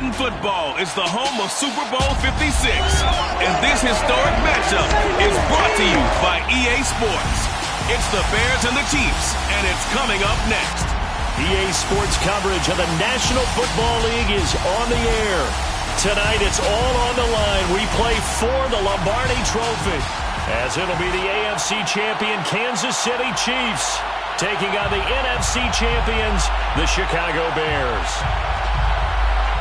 Madden Football is the home of Super Bowl 56. And this historic matchup is brought to you by EA Sports. It's the Bears and the Chiefs, and it's coming up next. EA Sports coverage of the National Football League is on the air. Tonight, it's all on the line. We play for the Lombardi Trophy, as it'll be the AFC champion Kansas City Chiefs taking on the NFC champions, the Chicago Bears.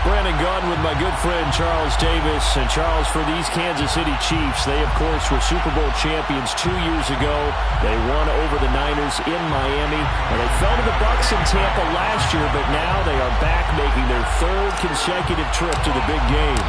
Brandon Gaudin with my good friend Charles Davis. And Charles, for these Kansas City Chiefs, they, of course, were Super Bowl champions 2 years ago. They won over the Niners in Miami. And they fell to the Bucs in Tampa last year, but now they are back making their third consecutive trip to the big game.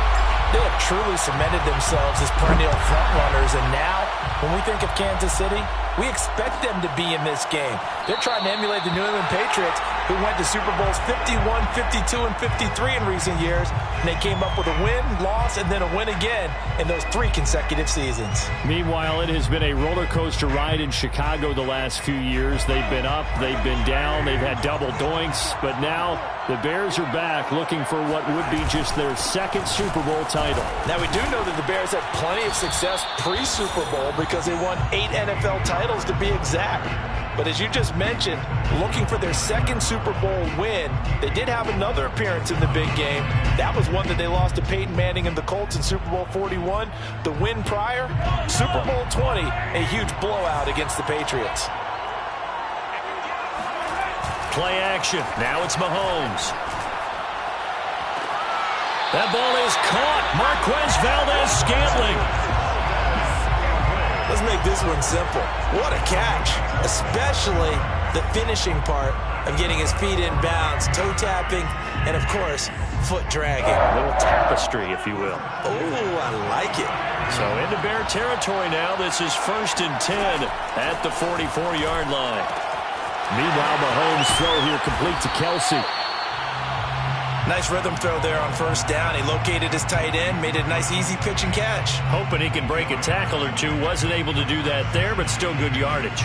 They have truly cemented themselves as perennial frontrunners, and now, when we think of Kansas City, we expect them to be in this game. They're trying to emulate the New England Patriots, who went to Super Bowls 51, 52, and 53 in recent years, and they came up with a win, loss, and then a win again in those 3 consecutive seasons. Meanwhile, it has been a roller coaster ride in Chicago the last few years. They've been up, they've been down, they've had double doinks, but now the Bears are back looking for what would be just their second Super Bowl title. Now, we do know that the Bears had plenty of success pre-Super Bowl because they won 8 NFL titles to be exact. But as you just mentioned, looking for their second Super Bowl win, they did have another appearance in the big game. That was one that they lost to Peyton Manning and the Colts in Super Bowl 41. The win prior, Super Bowl 20, a huge blowout against the Patriots. Play action. Now it's Mahomes. That ball is caught. Marquez Valdes-Scantling. Let's make this one simple. What a catch, especially the finishing part of getting his feet in bounds, toe tapping, and of course, foot dragging. A little tapestry, if you will. Oh, I like it. So into Bear territory now. This is 1st and 10 at the 44-yard line. Meanwhile, Mahomes' throw here complete to Kelsey. Nice rhythm throw there on 1st down. He located his tight end, made it a nice, easy pitch and catch. Hoping he can break a tackle or two. Wasn't able to do that there, but still good yardage.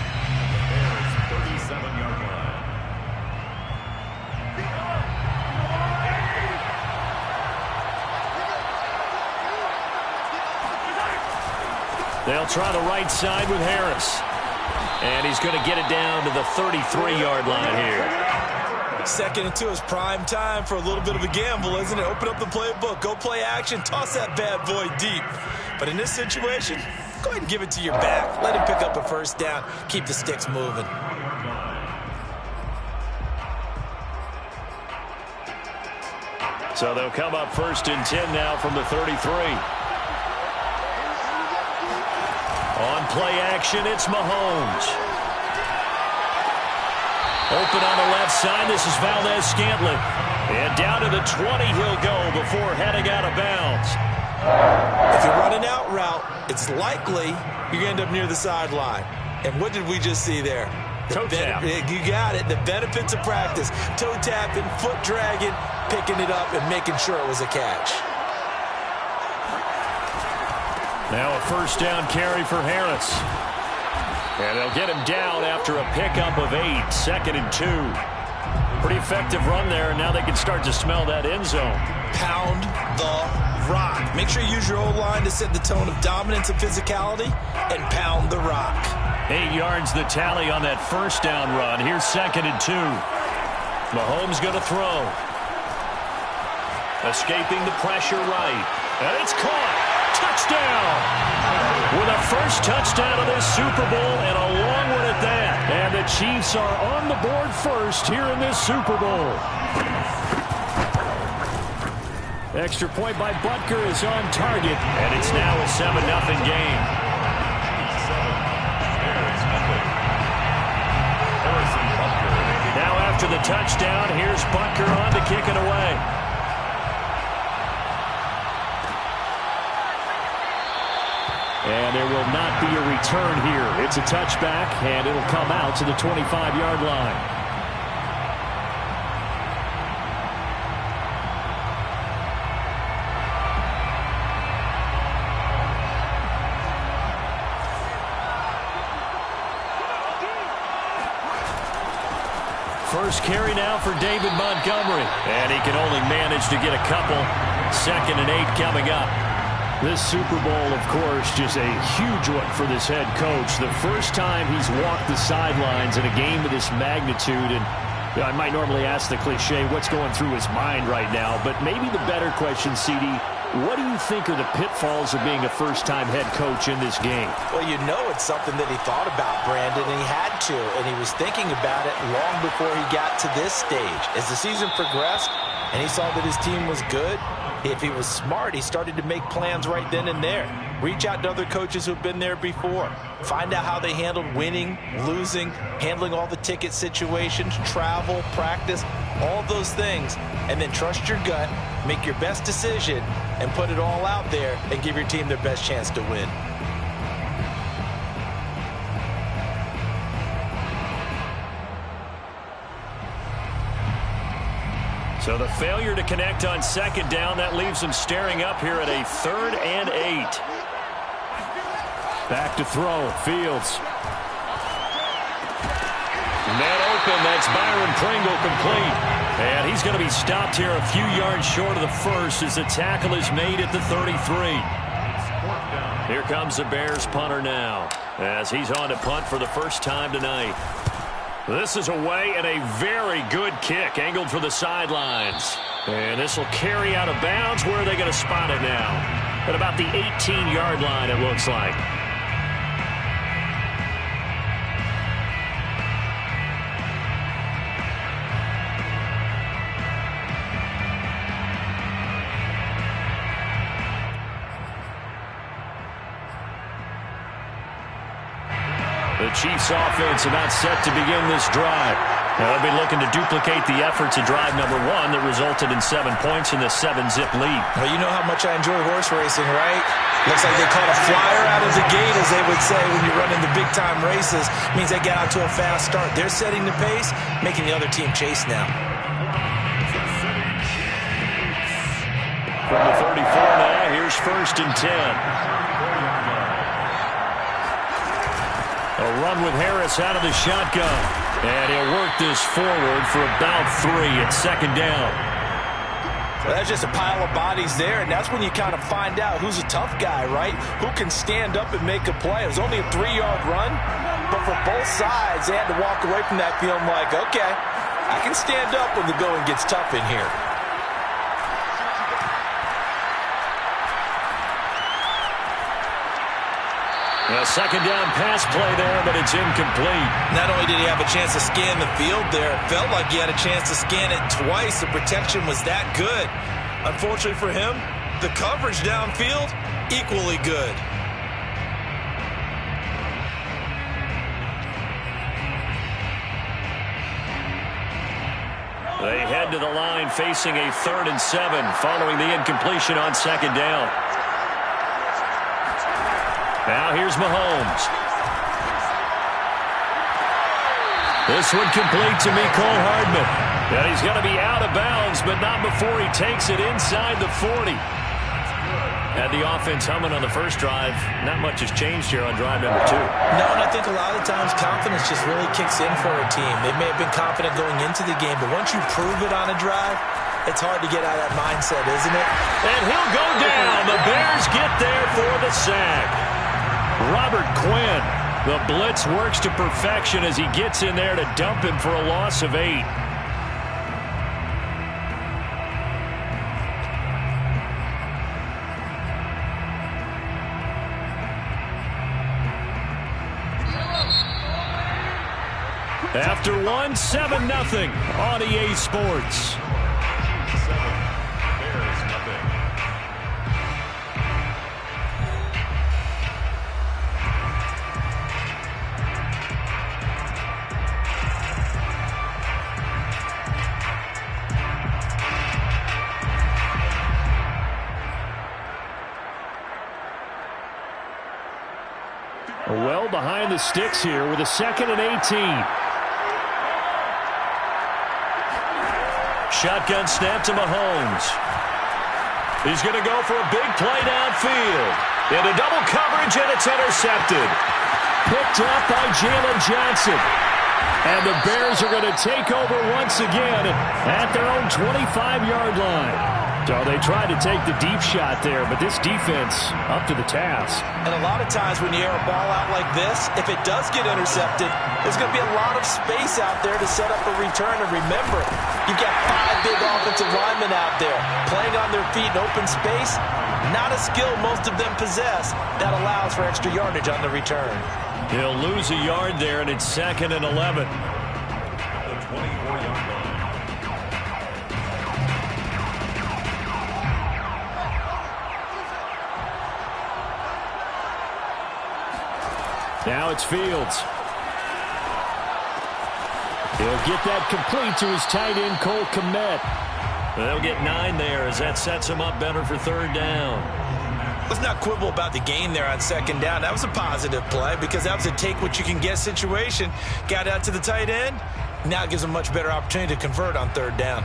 They'll try the right side with Harris. And he's going to get it down to the 33-yard line here. 2nd and 2 is prime time for a little bit of a gamble, isn't it? Open up the playbook, go play action, toss that bad boy deep. But in this situation, go ahead and give it to your back. Let him pick up a 1st down, keep the sticks moving. So they'll come up 1st and 10 now from the 33. On play action, it's Mahomes. Open on the left side. This is Valdes-Scantling. And down to the 20 he'll go before heading out of bounds. If you're running out route, it's likely you're going to end up near the sideline. And what did we just see there? Toe tap. You got it. The benefits of practice. Toe tapping, foot dragging, picking it up, and making sure it was a catch. Now a 1st down carry for Harris. And they'll get him down after a pickup of 8. 2nd and 2. Pretty effective run there, and now they can start to smell that end zone. Pound the rock. Make sure you use your O-line to set the tone of dominance and physicality, and pound the rock. 8 yards the tally on that 1st down run. Here's 2nd and 2. Mahomes going to throw. Escaping the pressure right. And it's caught. Touchdown! With a 1st touchdown of this Super Bowl, and a long one at that. And the Chiefs are on the board 1st here in this Super Bowl. Extra point by Butker is on target, and it's now a 7-0 game. Now after the touchdown, here's Butker on to kick it away. And there will not be a return here. It's a touchback, and it'll come out to the 25-yard line. First carry now for David Montgomery. And he can only manage to get a couple. 2nd and 8 coming up. This Super Bowl, of course, just a huge one for this head coach. The first time he's walked the sidelines in a game of this magnitude. And I might normally ask the cliche, what's going through his mind right now? But maybe the better question, CD, what do you think are the pitfalls of being a first-time head coach in this game? Well, you know it's something that he thought about, Brandon, and he had to. And he was thinking about it long before he got to this stage. As the season progressed and he saw that his team was good, if he was smart, he started to make plans right then and there. Reach out to other coaches who've been there before. Find out how they handled winning, losing, handling all the ticket situations, travel, practice, all those things. And then trust your gut, make your best decision, and put it all out there and give your team their best chance to win. So the failure to connect on 2nd down, that leaves them staring up here at a 3rd and 8. Back to throw, Fields. Net open, that's Byron Pringle complete. And he's going to be stopped here a few yards short of the first as the tackle is made at the 33. Here comes the Bears punter now as he's on to punt for the first time tonight. This is away and a very good kick angled for the sidelines. And this will carry out of bounds. Where are they going to spot it now? At about the 18-yard line, it looks like. The Chiefs offense about set to begin this drive. Now they'll be looking to duplicate the efforts of drive number 1 that resulted in 7 points in the 7-zip lead. Well, you know how much I enjoy horse racing, right? Looks like they caught a flyer out of the gate, as they would say when you're running the big-time races. Means they get out to a fast start. They're setting the pace, making the other team chase now. From the 34 now, here's 1st and 10. A run with Harris out of the shotgun. And he'll work this forward for about 3 at 2nd down. Well, that's just a pile of bodies there, and that's when you kind of find out who's a tough guy, right? Who can stand up and make a play. It was only a 3-yard run, but for both sides, they had to walk away from that feeling like, okay, I can stand up when the going gets tough in here. A 2nd down pass play there, but it's incomplete. Not only did he have a chance to scan the field there, it felt like he had a chance to scan it twice. The protection was that good. Unfortunately for him, the coverage downfield, equally good. They head to the line facing a 3rd and 7 following the incompletion on 2nd down. Now here's Mahomes. This one complete to Mecole Hardman. And he's going to be out of bounds, but not before he takes it inside the 40. Had the offense humming on the first drive. Not much has changed here on drive number 2. No, and I think a lot of times confidence just really kicks in for a team. They may have been confident going into the game, but once you prove it on a drive, it's hard to get out of that mindset, isn't it? And he'll go down. The Bears get there for the sack. Robert Quinn, the blitz works to perfection as he gets in there to dump him for a loss of 8. After 1, 7-0 on EA Sports. Well behind the sticks here with a 2nd and 18. Shotgun snap to Mahomes. He's going to go for a big play downfield. Into double coverage, and it's intercepted. Picked up by Jalen Johnson. And the Bears are going to take over once again at their own 25-yard line. So they tried to take the deep shot there, but this defense up to the task. And a lot of times when you air a ball out like this, if it does get intercepted, there's going to be a lot of space out there to set up a return. And remember, you've got 5 big offensive linemen out there playing on their feet in open space. Not a skill most of them possess that allows for extra yardage on the return. He'll lose a yard there, and it's 2nd and 11. The 24-yard line. Now it's Fields. He'll get that complete to his tight end, Cole Kmet. They'll get 9 there as that sets him up better for 3rd down. Let's not quibble about the gain there on 2nd down. That was a positive play because that was a take-what-you-can-get situation. Got out to the tight end. Now it gives a much better opportunity to convert on 3rd down.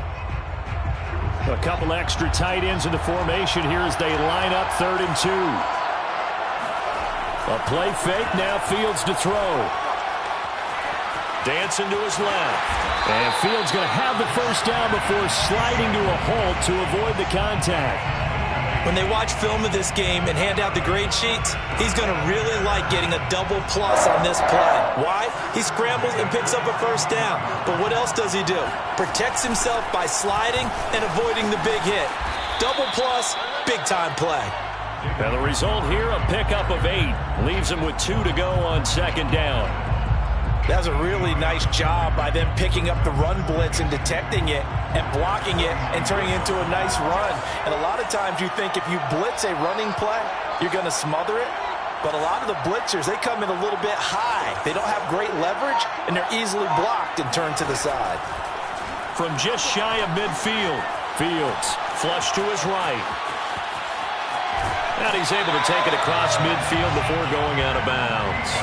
A couple extra tight ends in the formation here as they line up 3rd and 2. A play fake, now Fields to throw. Dancing to his left. And Fields going to have the 1st down before sliding to a halt to avoid the contact. When they watch film of this game and hand out the grade sheets, he's going to really like getting a double plus on this play. Why? He scrambles and picks up a 1st down. But what else does he do? Protects himself by sliding and avoiding the big hit. Double plus, big-time play. And the result here, a pickup of 8. Leaves him with 2 to go on 2nd down. That was a really nice job by them picking up the run blitz and detecting it and blocking it and turning it into a nice run. And a lot of times you think if you blitz a running play, you're going to smother it. But a lot of the blitzers, they come in a little bit high. They don't have great leverage, and they're easily blocked and turned to the side. From just shy of midfield, Fields flush to his right. And he's able to take it across midfield before going out of bounds.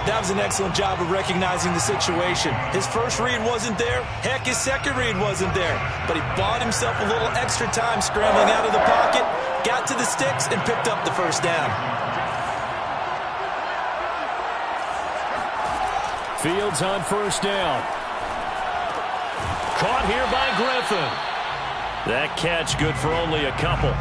That was an excellent job of recognizing the situation. His first read wasn't there. Heck, his second read wasn't there. But he bought himself a little extra time scrambling out of the pocket, got to the sticks, and picked up the 1st down. Fields on 1st down. Caught here by Griffin. That catch good for only a couple.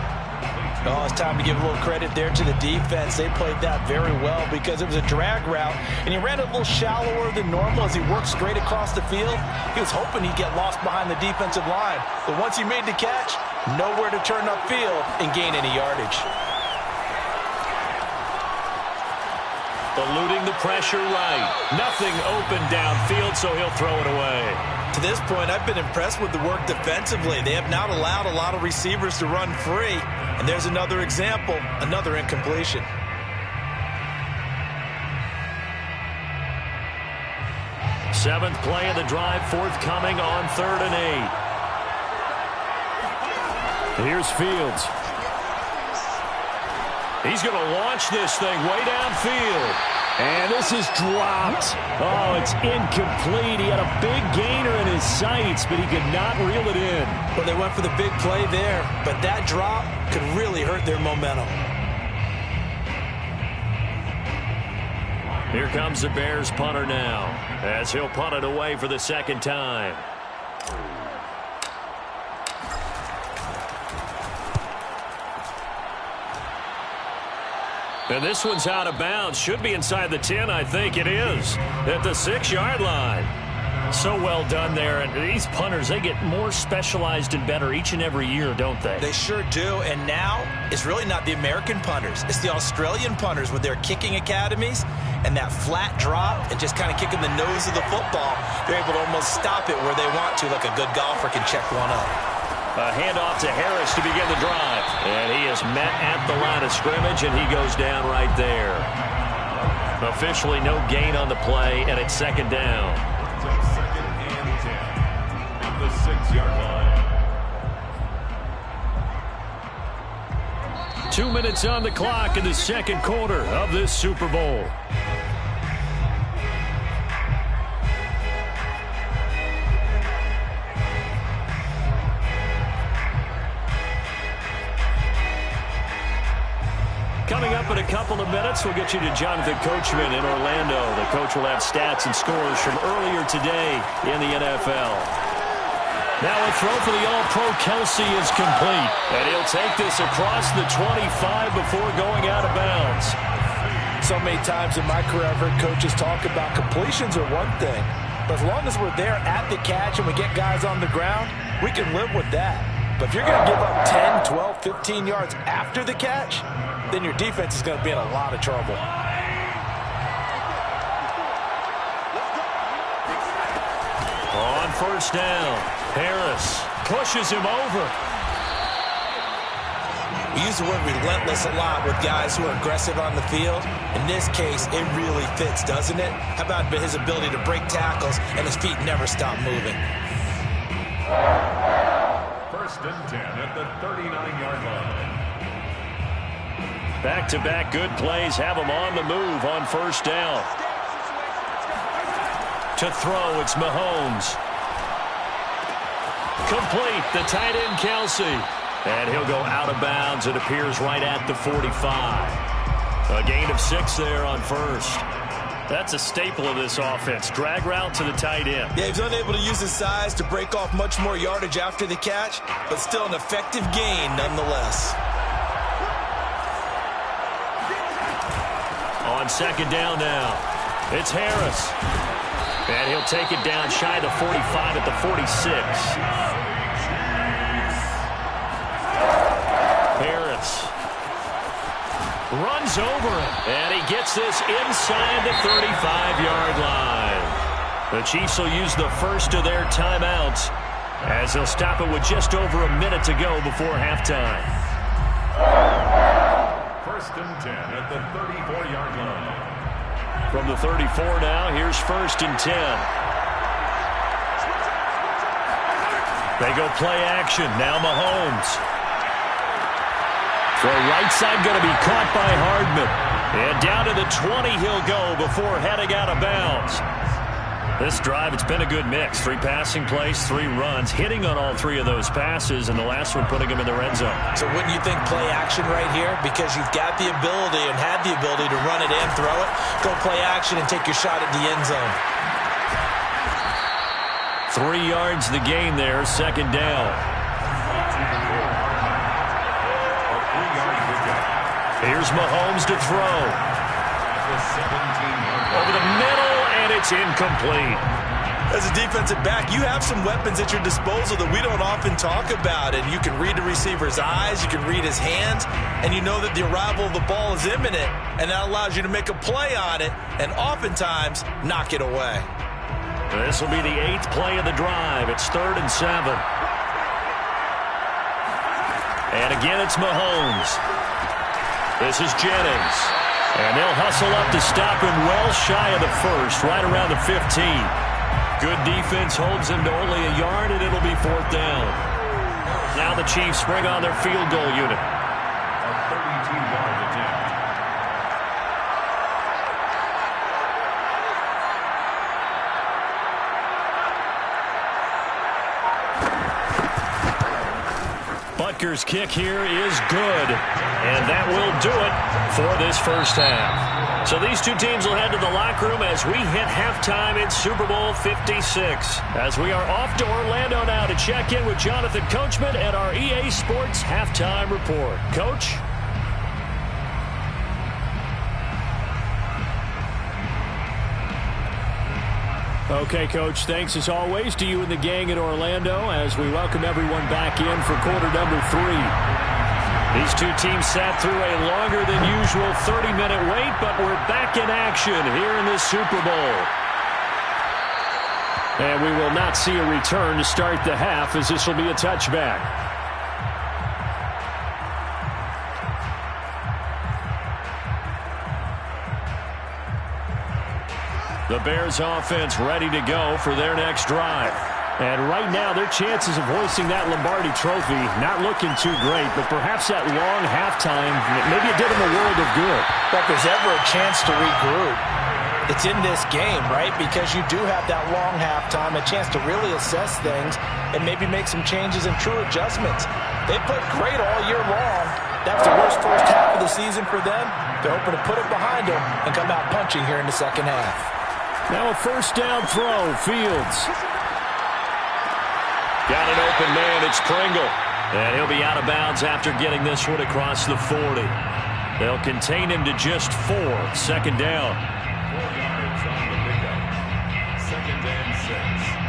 Oh, it's time to give a little credit there to the defense. They played that very well because it was a drag route, and he ran it a little shallower than normal as he worked straight across the field. He was hoping he'd get lost behind the defensive line, but once he made the catch, nowhere to turn upfield and gain any yardage. Eluding the pressure right. Nothing open downfield, so he'll throw it away. To this point, I've been impressed with the work defensively. They have not allowed a lot of receivers to run free. And there's another example, another incompletion. Seventh play of the drive, forthcoming on 3rd and 8. Here's Fields. He's going to launch this thing way downfield. And this is dropped. Oh, it's incomplete. He had a big gainer in his sights, but he could not reel it in. Well, they went for the big play there, but that drop could really hurt their momentum. Here comes the Bears punter now, as he'll punt it away for the 2nd time. And this one's out of bounds. Should be inside the 10, I think it is, at the 6-yard line. So well done there. And these punters, they get more specialized and better each and every year, don't they? They sure do. And now it's really not the American punters. It's the Australian punters with their kicking academies and that flat drop and just kind of kicking the nose of the football. They're able to almost stop it where they want to, like a good golfer can check one up. A handoff to Harris to begin the drive. And he is met at the line of scrimmage, and he goes down right there. Officially no gain on the play, and it's 2nd down. So 2nd and 10 at the 6-yard line. 2 minutes on the clock in the 2nd quarter of this Super Bowl. Coming up up in a couple of minutes. We'll get you to Jonathan Coachman in Orlando. The coach will have stats and scores from earlier today in the NFL. Now a throw for the All-Pro Kelsey is complete. And he'll take this across the 25 before going out of bounds. So many times in my career, I've heard coaches talk about completions are one thing. But as long as we're there at the catch and we get guys on the ground, we can live with that. But if you're going to give up 10, 12, 15 yards after the catch, then your defense is going to be in a lot of trouble. On first down, Harris pushes him over. We use the word relentless a lot with guys who are aggressive on the field. In this case, it really fits, doesn't it? How about his ability to break tackles and his feet never stop moving? First and 10 at the 39-yard line. Back-to-back good plays have him on the move on first down. To throw, it's Mahomes. Complete, the tight end Kelsey. And he'll go out of bounds. It appears right at the 45. A gain of 6 there on first. That's a staple of this offense. Drag route to the tight end. Yeah, he's unable to use his size to break off much more yardage after the catch, but still an effective gain nonetheless. On second down now, it's Harris. And he'll take it down shy of the 45 at the 46. Harris runs over him, and he gets this inside the 35-yard line. The Chiefs will use the first of their timeouts as they'll stop it with just over a minute to go before halftime. First and 10 at the 34-yard line. From the 34 now, here's first and 10. They go play action. Now Mahomes. Throw right side going to be caught by Hardman. And down to the 20 he'll go before heading out of bounds. This drive, it's been a good mix. 3 passing plays, 3 runs, hitting on all 3 of those passes, and the last one putting him in the red zone. So wouldn't you think play action right here? Because you've got the ability and had the ability to run it and throw it. Go play action and take your shot at the end zone. 3 yards the gain there, second down. Here's Mahomes to throw. Over the middle, and it's incomplete. As a defensive back, you have some weapons at your disposal that we don't often talk about. And you can read the receiver's eyes, you can read his hands, and you know that the arrival of the ball is imminent, and that allows you to make a play on it and oftentimes knock it away. This will be the 8th play of the drive. It's 3rd and 7. And again, it's Mahomes. This is Jennings. And they'll hustle up to stop him well shy of the first, right around the 15. Good defense holds him to only a yard, and it'll be 4th down. Now the Chiefs bring on their field goal unit. A 32-yard attempt. Butker's kick here is good, and that will do it for this first half. So these two teams will head to the locker room as we hit halftime in Super Bowl 56. As we are off to Orlando now to check in with Jonathan Coachman at our EA Sports Halftime Report. Coach? Okay, Coach, thanks as always to you and the gang in Orlando as we welcome everyone back in for quarter number 3. These two teams sat through a longer than usual 30-minute wait, but we're back in action here in this Super Bowl. And we will not see a return to start the half as this will be a touchback. The Bears offense ready to go for their next drive. And right now, their chances of hoisting that Lombardi trophy not looking too great, but perhaps that long halftime, maybe it did them a world of good. But if there's ever a chance to regroup, it's in this game, right? Because you do have that long halftime, a chance to really assess things and maybe make some changes and true adjustments. They played great all year long, That was the worst first half of the season for them. They're hoping to put it behind them and come out punching here in the second half. Now a first down throw. Fields. Got an open man. It's Pringle. And he'll be out of bounds after getting this one across the 40. They'll contain him to just 4. Second down. 4 yards on the pickup. Second and 6.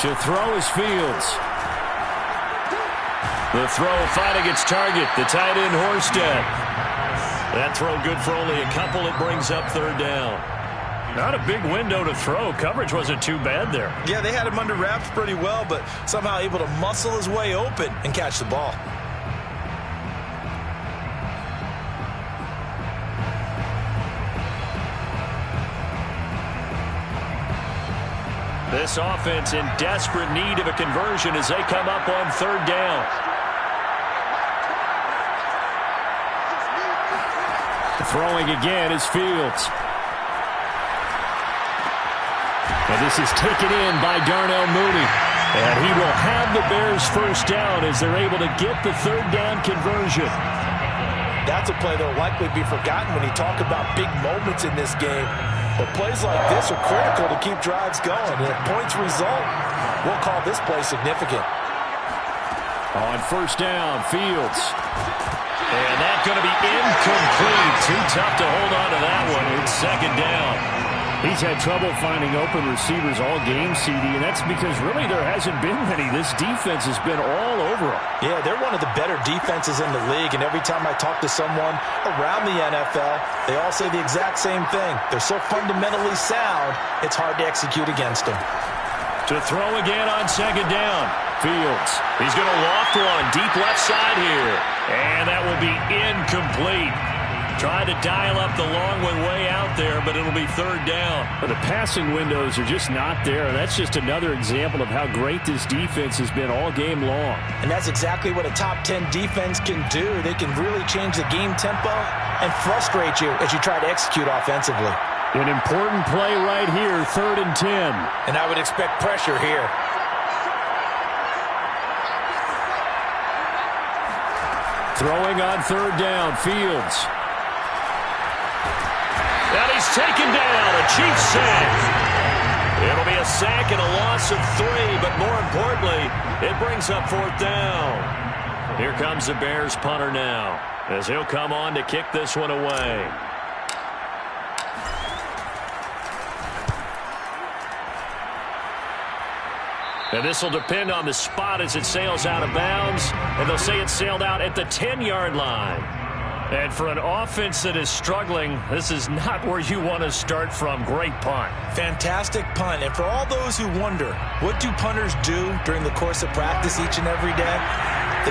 To throw is Fields. The throw finding its target, the tight end Horsted. That throw good for only a couple. It brings up third down. Not a big window to throw. Coverage wasn't too bad there. Yeah, they had him under wraps pretty well, but somehow able to muscle his way open and catch the ball. This offense in desperate need of a conversion as they come up on third down. Throwing again is Fields. And this is taken in by Darnell Mooney. And he will have the Bears first down as they're able to get the third down conversion. That's a play that will likely be forgotten when you talk about big moments in this game. But plays like this are critical to keep drives going. And if points result, we'll call this play significant. On first down, Fields. And that's going to be incomplete. Too tough to hold on to that one. It's second down. He's had trouble finding open receivers all game, CD, and that's because really there hasn't been many. This defense has been all over him. Yeah, they're one of the better defenses in the league, and every time I talk to someone around the NFL, they all say the exact same thing. They're so fundamentally sound, it's hard to execute against them. To throw again on second down, Fields. He's going to loft one deep left side here, and that will be incomplete. Trying to dial up the long one way out there, but it'll be third down. But the passing windows are just not there. That's just another example of how great this defense has been all game long. And that's exactly what a top 10 defense can do. They can really change the game tempo and frustrate you as you try to execute offensively. An important play right here, 3rd and 10. And I would expect pressure here. Throwing on third down, Fields. And he's taken down, a Chiefs sack. It'll be a sack and a loss of 3, but more importantly, it brings up fourth down. Here comes the Bears punter now, as he'll come on to kick this one away. And this will depend on the spot as it sails out of bounds, and they'll say it sailed out at the 10-yard line. And for an offense that is struggling, this is not where you want to start from. Great punt. Fantastic punt. And for all those who wonder, what do punters do during the course of practice each and every day?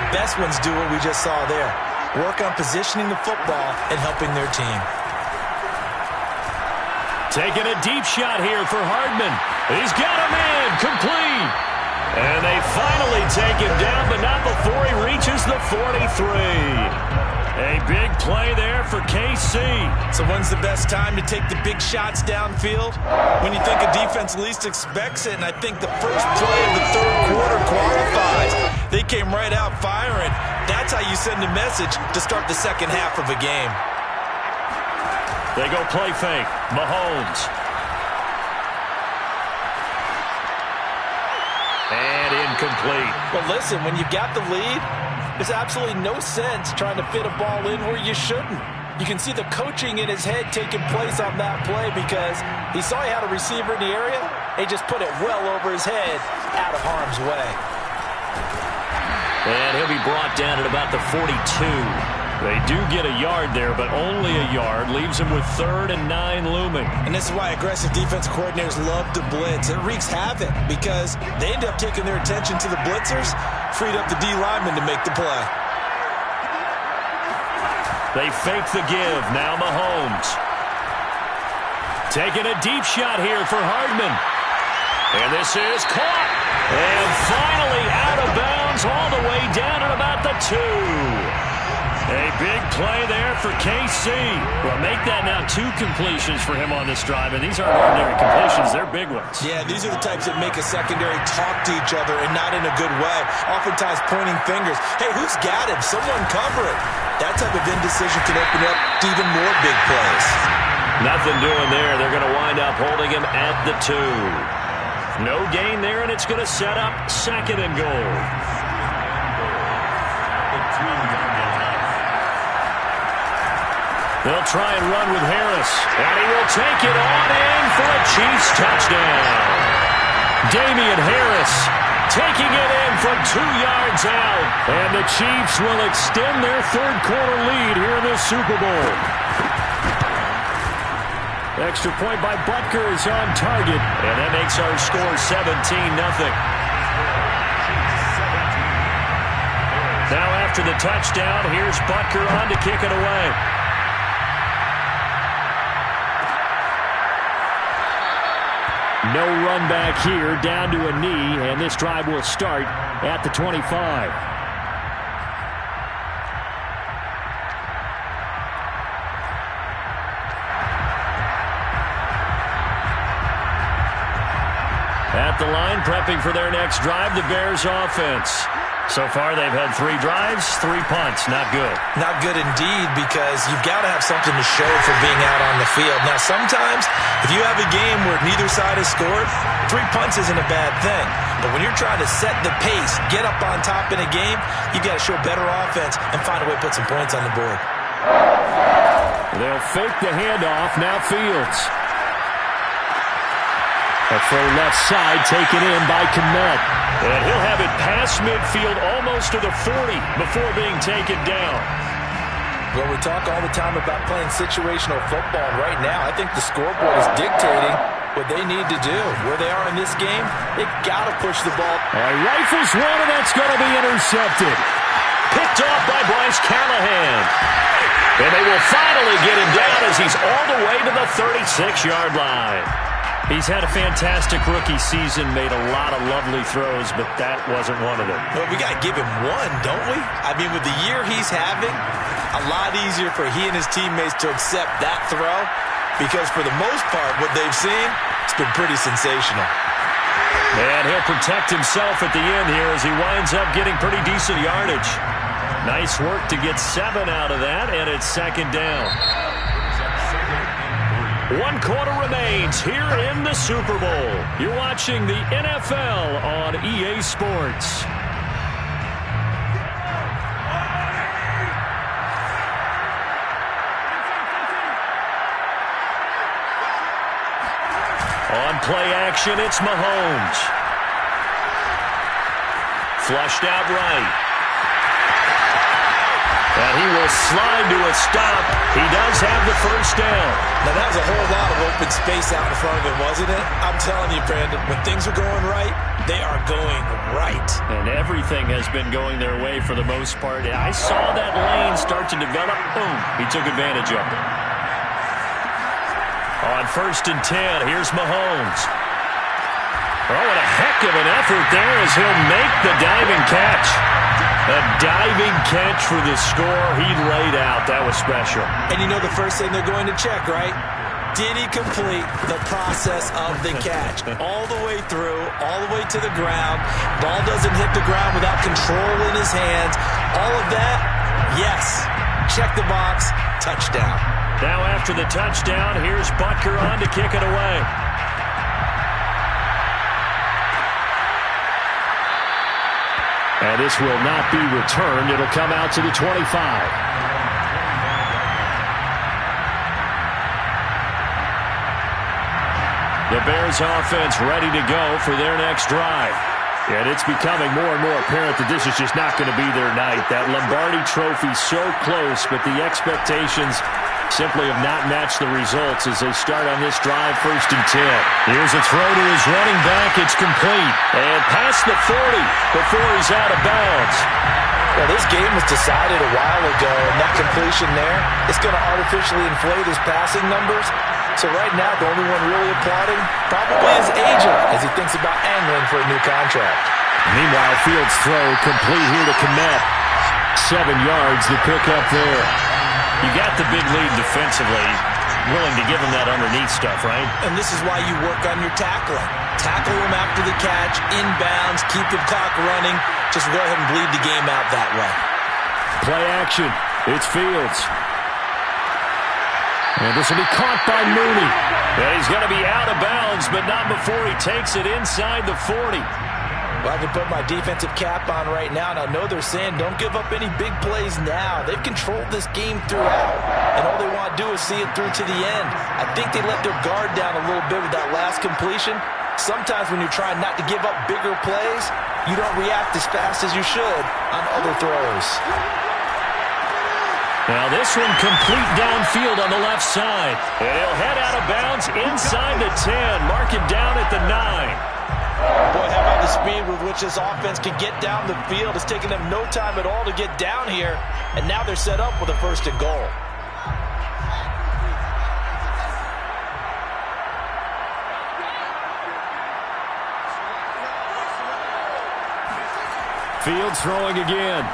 The best ones do what we just saw there. Work on positioning the football and helping their team. Taking a deep shot here for Hardman. He's got him in. Complete. And they finally take him down, but not before he reaches the 43. A big play there for KC. So when's the best time to take the big shots downfield? When you think a defense least expects it, and I think the first play of the third quarter qualifies. They came right out firing. That's how you send a message to start the second half of a game. They go play fake. Mahomes. And incomplete. But listen, when you've got the lead, there's absolutely no sense trying to fit a ball in where you shouldn't. You can see the coaching in his head taking place on that play because he saw he had a receiver in the area. He just put it well over his head out of harm's way. And he'll be brought down at about the 42. They do get a yard there, but only a yard. Leaves him with 3rd and 9 looming. And this is why aggressive defense coordinators love to blitz. It wreaks havoc because they end up taking their attention to the blitzers, freed up the D lineman to make the play. They fake the give. Now Mahomes. Taking a deep shot here for Hardman. And this is caught. And finally out of bounds all the way down at about the 2. A big play there for KC. Well, make that now 2 completions for him on this drive, and these aren't ordinary completions. They're big ones. Yeah, these are the types that make a secondary talk to each other and not in a good way. Oftentimes pointing fingers. Hey, who's got him? Someone cover it. That type of indecision can open up to even more big plays. Nothing doing there. They're going to wind up holding him at the 2. No gain there, and it's going to set up 2nd and goal. They'll try and run with Harris. And he will take it on in for a Chiefs touchdown. Damian Harris taking it in from 2 yards out. And the Chiefs will extend their 3rd quarter lead here in this Super Bowl. Extra point by Butker is on target. And that makes our score 17-0. Now after the touchdown, here's Butker on to kick it away. No run back here, down to a knee, and this drive will start at the 25. At the line, prepping for their next drive, the Bears offense. So far, they've had 3 drives, 3 punts. Not good. Not good indeed, because you've got to have something to show for being out on the field. Now, sometimes, if you have a game where neither side has scored, 3 punts isn't a bad thing. But when you're trying to set the pace, get up on top in a game, you've got to show better offense and find a way to put some points on the board. They'll fake the handoff. Now Fields. A throw left side taken in by Kmet. And he'll have it past midfield almost to the 40 before being taken down. Well, we talk all the time about playing situational football. And right now, I think the scoreboard is dictating what they need to do. Where they are in this game, they've got to push the ball. All right, rifles one, and that's going to be intercepted. Picked off by Bryce Callahan. And they will finally get him down as he's all the way to the 36-yard line. He's had a fantastic rookie season, made a lot of lovely throws, but that wasn't one of them. Well, we got to give him one, don't we? I mean, with the year he's having, a lot easier for he and his teammates to accept that throw, because for the most part, what they've seen, it's been pretty sensational. And he'll protect himself at the end here as he winds up getting pretty decent yardage. Nice work to get 7 out of that, and it's 2nd down. 1 quarter remains here in the Super Bowl. You're watching the NFL on EA Sports. On play action, it's Mahomes. Flushed out right. And he will slide to a stop. He does have the 1st down. Now, that was a whole lot of open space out in front of him, wasn't it? I'm telling you, Brandon, when things are going right, they are going right. And everything has been going their way for the most part. I saw that lane start to develop. Boom. He took advantage of it. On 1st and 10, here's Mahomes. Oh, what a heck of an effort there as he'll make the diving catch. A diving catch for the score he laid out. That was special. And you know the first thing they're going to check, right? Did he complete the process of the catch? All the way through, all the way to the ground. Ball doesn't hit the ground without control in his hands. All of that, yes. Check the box, touchdown. Now after the touchdown, here's Butker on to kick it away. And this will not be returned. It'll come out to the 25. The Bears offense ready to go for their next drive. And it's becoming more and more apparent that this is just not going to be their night. That Lombardi trophy so close, but the expectations simply have not matched the results as they start on this drive, 1st and 10. Here's a throw to his running back. It's complete. And past the 40 before he's out of bounds. Well, this game was decided a while ago, and that completion there is going to artificially inflate his passing numbers. So right now, the only one really applauding probably his agent as he thinks about angling for a new contract. Meanwhile, Fields' throw complete here to Kmet. 7 yards, the pickup there. You got the big lead defensively. Willing to give him that underneath stuff, right? And this is why you work on your tackling. Tackle him after the catch, inbounds, keep the clock running. Just go ahead and bleed the game out that way. Play action. It's Fields. And this will be caught by Mooney. And he's going to be out of bounds, but not before he takes it inside the 40. Well, I can put my defensive cap on right now, and I know they're saying don't give up any big plays now. They've controlled this game throughout, and all they want to do is see it through to the end. I think they let their guard down a little bit with that last completion. Sometimes when you're trying not to give up bigger plays, you don't react as fast as you should on other throws. Now this one complete downfield on the left side. And he'll head out of bounds inside the 10. Mark him down at the 9. Boy, how about the speed with which this offense can get down the field? It's taken them no time at all to get down here. And now they're set up with a 1st and goal. Fields throwing again.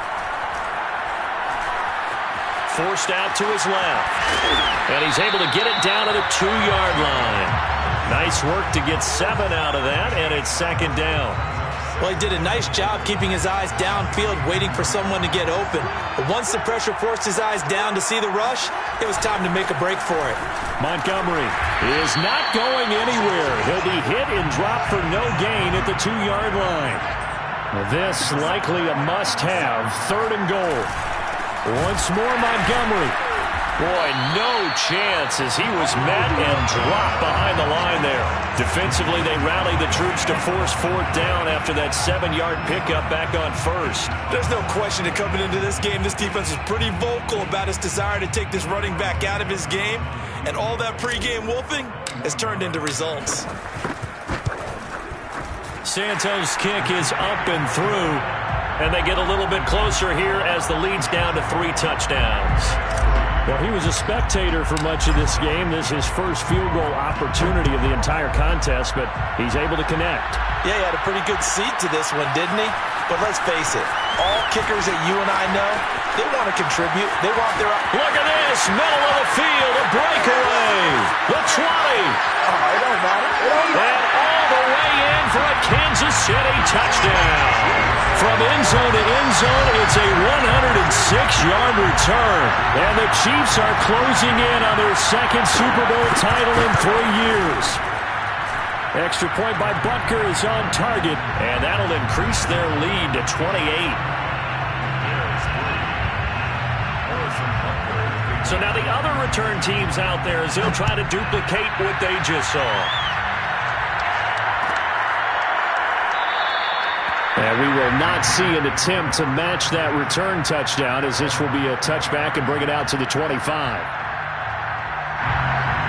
Forced out to his left. And he's able to get it down to the 2-yard line. Nice work to get 7 out of that, and it's 2nd down. Well, he did a nice job keeping his eyes downfield, waiting for someone to get open. But once the pressure forced his eyes down to see the rush, it was time to make a break for it. Montgomery is not going anywhere. He'll be hit and dropped for no gain at the 2-yard line. Well, this likely a must-have. 3rd and goal. Once more, Montgomery. Boy, no chance as he was met and dropped behind the line there. Defensively, they rallied the troops to force 4th down after that 7-yard pickup back on 1st. There's no question that coming into this game, this defense is pretty vocal about its desire to take this running back out of his game. And all that pregame wolfing has turned into results. Santos' kick is up and through. And they get a little bit closer here as the lead's down to 3 touchdowns. Well, he was a spectator for much of this game. This is his first field goal opportunity of the entire contest, but he's able to connect. Yeah, he had a pretty good seat to this one, didn't he? But let's face it, all kickers that you and I know, they want to contribute. They want their... Look at this, middle of the field, a breakaway. The 20. It don't matter. And all the way in for a Kansas City touchdown. From end zone to end zone, it's a 106-yard return. And the Chiefs are closing in on their 2nd Super Bowl title in 3 years. Extra point by Butker is on target, and that'll increase their lead to 28. So now the other return teams out there as they'll try to duplicate what they just saw. And we will not see an attempt to match that return touchdown, as this will be a touchback and bring it out to the 25.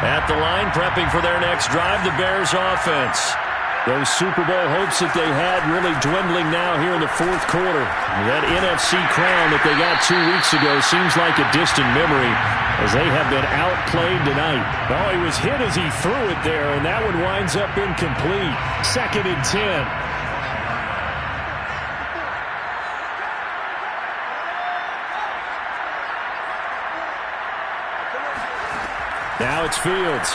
At the line, prepping for their next drive, the Bears offense. Those Super Bowl hopes that they had really dwindling now here in the 4th quarter. That NFC crown that they got 2 weeks ago seems like a distant memory as they have been outplayed tonight. Oh, he was hit as he threw it there, and that one winds up incomplete. 2nd and 10. Now it's Fields.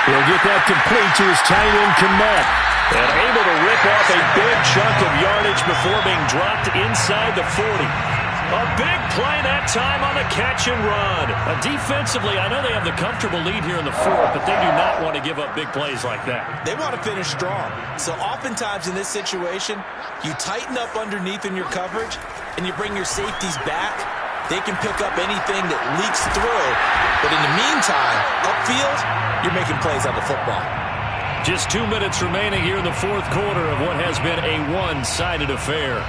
He'll get that complete to his tight end, Kmet. And able to rip off a big chunk of yardage before being dropped inside the 40. A big play that time on the catch and run. Defensively, I know they have the comfortable lead here in the 4th, but they do not want to give up big plays like that. They want to finish strong. So oftentimes in this situation, you tighten up underneath in your coverage, and you bring your safeties back. They can pick up anything that leaks through. But in the meantime, upfield, you're making plays on the football. Just 2 minutes remaining here in the 4th quarter of what has been a one-sided affair.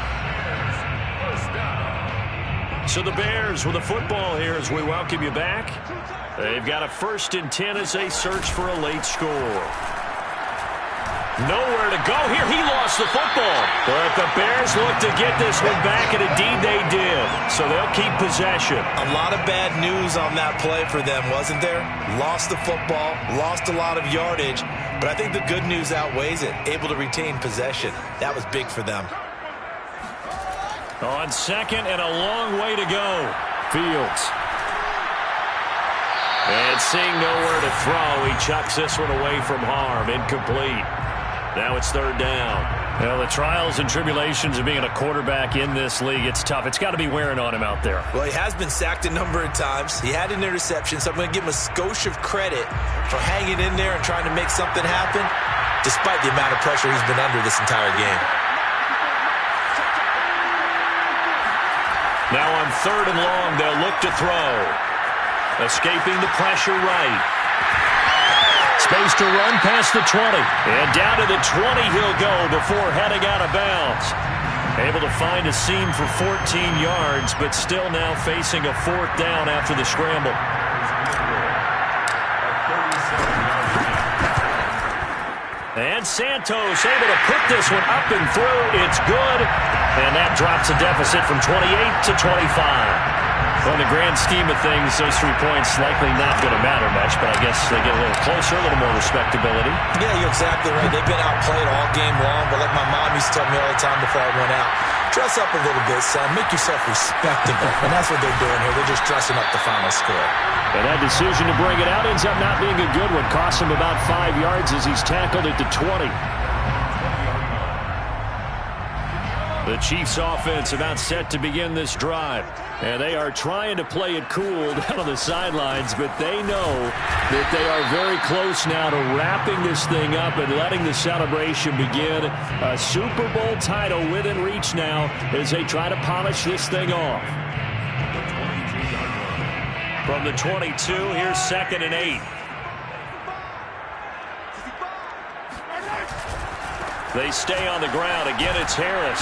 So the Bears with the football here as we welcome you back. They've got a 1st and 10 as they search for a late score. Nowhere to go here. He lost the football. But the Bears look to get this one back, and indeed they did. So they'll keep possession. A lot of bad news on that play for them, wasn't there? Lost the football, lost a lot of yardage, but I think the good news outweighs it. Able to retain possession. That was big for them. On second and a long way to go. Fields. And seeing nowhere to throw, he chucks this one away from harm. Incomplete. Now it's third down. Well, the trials and tribulations of being a quarterback in this league, it's tough. It's got to be wearing on him out there. Well, he has been sacked a number of times. He had an interception, so I'm going to give him a skosh of credit for hanging in there and trying to make something happen, despite the amount of pressure he's been under this entire game. Now on third and long, they'll look to throw. Escaping the pressure right. Space to run past the 20. And down to the 20 he'll go before heading out of bounds. Able to find a seam for 14 yards, but still now facing a fourth down after the scramble. And Santos able to put this one up and through. It's good. And that drops a deficit from 28 to 25. Well, in the grand scheme of things, those 3 points likely not going to matter much, but I guess they get a little closer, a little more respectability. Yeah, you're exactly right. They've been outplayed all game long, but like my mom used to tell me all the time before I went out, dress up a little bit, son. Make yourself respectable. And that's what they're doing here. They're just dressing up the final score. And that decision to bring it out ends up not being a good one. Costs him about 5 yards as he's tackled at the 20. The Chiefs offense about set to begin this drive. And they are trying to play it cool down on the sidelines, but they know that they are very close now to wrapping this thing up and letting the celebration begin. A Super Bowl title within reach now as they try to polish this thing off. From the 22, here's 2nd and 8. They stay on the ground. Again, it's Harris.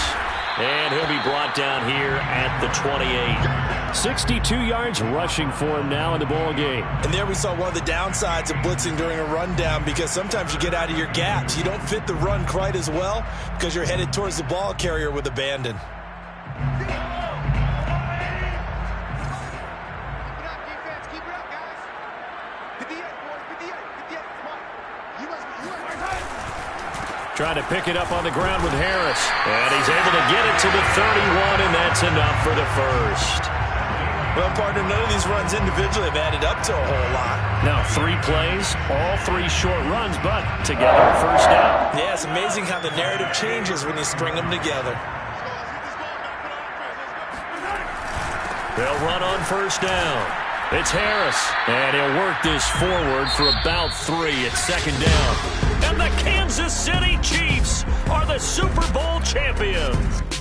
And he'll be brought down here at the 28. 62 yards rushing for him now in the ball game. And there we saw one of the downsides of blitzing during a rundown, because sometimes you get out of your gaps. You don't fit the run quite as well because you're headed towards the ball carrier with abandon. Trying to pick it up on the ground with Harris. And he's able to get it to the 31, and that's enough for the first. Well, partner, none of these runs individually have added up to a whole lot. Now 3 plays, all 3 short runs, but together a first down. Yeah, it's amazing how the narrative changes when you string them together. They'll run on first down. It's Harris, and he'll work this forward for about 3 at 2nd down. And the Kansas City Chiefs are the Super Bowl champions.